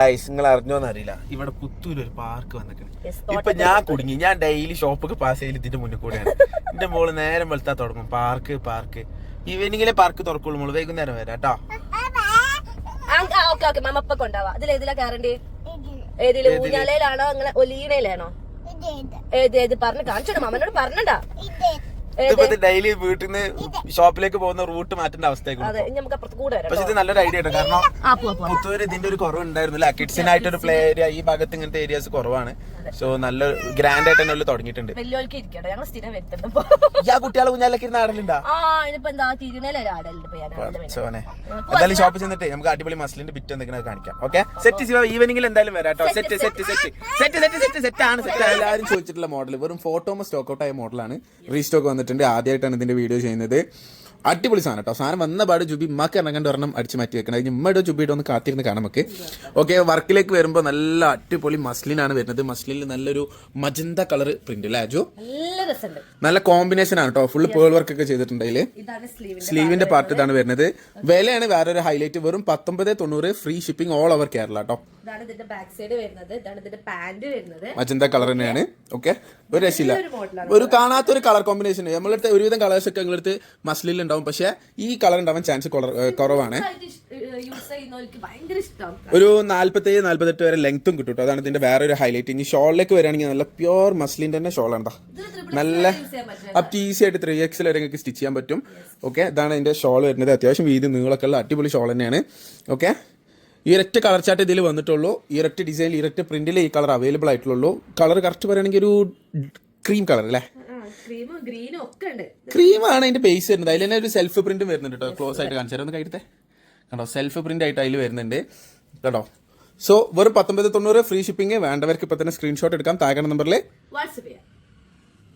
നിങ്ങൾ അറിഞ്ഞോന്ന് അറിയില്ല, ഇവിടെ പുത്തൂര് ഒരു പാർക്ക് വന്നിട്ടുണ്ട്. ഇപ്പൊ ഞാൻ കുടുങ്ങി. ഞാൻ ഡെയിലി ഷോപ്പൊക്കെ പാസ് ചെയ്ത് ഇതിന്റെ മുന്നിൽ കൂടെയാണ്. എന്റെ മോള് നേരം വെളുത്താ തുടങ്ങും പാർക്ക്. ഈവനിങ്ങിലെ പാർക്ക് തുറക്കുള്ളൂ മോള്, വൈകുന്നേരം വരാം കേട്ടോ. ഏതില് ഊഞ്ഞാലയിലാണോ നിങ്ങളെ ഒലീനയിലാണോ? ഏത് പറഞ്ഞു കാണിച്ചോ, മാമനോട് പറഞ്ഞണ്ടാ. ഡെയിലി വീട്ടിൽ നിന്ന് ഷോപ്പിലേക്ക് പോകുന്ന റൂട്ട് മാറ്റേണ്ട അവസ്ഥയൊക്കെ. പക്ഷെ ഇത് നല്ലൊരു ഐഡിയ ആണ്. കാരണം പുത്തൂര് ഇതിന്റെ ഒരു കുറവുണ്ടായിരുന്നില്ല. കിഡ്സിനായിട്ടൊരു പ്ലേ ഏരിയ ഈ ഭാഗത്ത് ഇങ്ങനത്തെ ഏരിയാസ് കുറവാണ്. സോ നല്ല ഗ്രാൻഡ് ആയിട്ട് തന്നെ തുടങ്ങിയിട്ടുണ്ട്. കുട്ടികളെ കുഞ്ഞാലൊക്കെ ഇരുന്ന് ആടലുണ്ടാ? എന്തായാലും ഷോപ്പിൽ ചെന്നിട്ട് നമുക്ക് അടിപൊളി മസ്ലിന്റെ ബിറ്റ് എന്തെങ്കിലും കാണിക്കാം. ഓക്കെ, സെറ്റ് ഈവനിങ്ങിൽ എന്തായാലും വരാം കേട്ടോ. സെറ്റ് ആണ്. എല്ലാവരും ചോദിച്ചിട്ടുള്ള മോഡൽ വെറും ഫോട്ടോമ സ്റ്റോക്ക് ഔട്ട് ആയ മോഡലാണ്. റീസ്റ്റോക്ക് വന്നിട്ടുണ്ട്. ആദ്യമായിട്ടാണ് ഇതിന്റെ വീഡിയോ ചെയ്യുന്നത്. അടിപൊളി സാധനം കേട്ടോ. സാധനം വന്ന പാട് ജുബി ഉമ്മാക്ക് ഇറങ്ങാണ്ട് ഒരെണ്ണം അടിച്ച് മാറ്റി വെക്കണം. അതിന് ഉമ്മയുടെ ജുബിയുടെ ഒന്ന് കാത്തിരുന്ന് കാണാം നമുക്ക്. ഓക്കെ, വർക്കിലേക്ക് വരുമ്പോൾ നല്ല അടിപൊളി മസ്ലിനാണ് വരുന്നത്. മസ്ലിനിൽ നല്ലൊരു മജന്ത കളർ പ്രിന്റ് അല്ലേ അജു? നല്ല കോമ്പിനേഷൻ ആണ് കേട്ടോ. ഫുള്ള് പേൾ വർക്ക് ഒക്കെ ചെയ്തിട്ടുണ്ട്. അതില് സ്ലീവിന്റെ പാർട്ട് ഇതാണ് വരുന്നത്. വിലയാണ് വേറൊരു ഹൈലൈറ്റ്. വെറും 1990 free shipping all over Kerala കേട്ടോ. മജന്ത കളർ തന്നെയാണ്. ഓക്കെ, ഒരു രക്ഷയില്ല. ഒരു കാണാത്തൊരു കളർ കോമ്പിനേഷൻ. നമ്മളടുത്ത് ഒരുവിധം കളേഴ്സ് ഒക്കെ നിങ്ങളടുത്ത് മസ്ലിൽ ഉണ്ടാവും. പക്ഷെ ഈ കളർ ഉണ്ടാവാൻ ചാൻസ് കുറവാണ്. ഒരു 47-48 വരെ ലെങ്ത്തും കിട്ടും കേട്ടോ. അതാണ് ഇതിന്റെ വേറെ ഒരു ഹൈലൈറ്റ്. ഇനി ഷോളിലേക്ക് വരികയാണെങ്കിൽ നല്ല പ്യോർ മസ്ലിൻ തന്നെ ഷോളാണ്. നല്ല അപ്പ് ഈസി ആയിട്ട് 3XL വരെ നിങ്ങൾക്ക് സ്റ്റിച്ച് ചെയ്യാൻ പറ്റും. ഓക്കെ, ഇതാണ് ഇതിന്റെ ഷോൾ വരുന്നത്. അത്യാവശ്യം വീതി നീളമൊക്കെ ഉള്ള അടിപൊളി ഷോൾ തന്നെയാണ്. ഓക്കെ, ഈ ഒരൊറ്റ കളർ ചാർട്ട് ഇതിൽ വന്നിട്ടുള്ളൂ. ഈ ഒരൊറ്റ ഡിസൈനിൽ ഈ ഒരൊറ്റ പ്രിന്റിൽ ഈ കളർ അവൈലബിൾ ആയിട്ടുള്ളൂ. കളർ കറക്റ്റ് പറയുകയാണെങ്കിൽ ഒരു ക്രീം കളർ അല്ലേ? ക്രീമാണ് അതിന്റെ ബേസ് വരുന്നത്. അതിൽ തന്നെ ഒരു സെൽഫ് പ്രിന്റ് വരുന്നുണ്ട് കേട്ടോ. ക്ലോസ് ആയിട്ട് കാണിച്ചു തരാം, ഒന്ന് കൈത്തെ കേട്ടോ. സെൽഫ് പ്രിന്റ് ആയിട്ട് അതിൽ വരുന്നുണ്ട് കേട്ടോ. സോ വെറും 1990 ഫ്രീ ഷിപ്പിംഗ്. വേണ്ടവർക്ക് ഇപ്പൊ തന്നെ സ്ക്രീൻഷോട്ട് എടുക്കാം. താഴെ നമ്പറിൽ വാട്സ്ആപ്പ് ചെയ്യാം.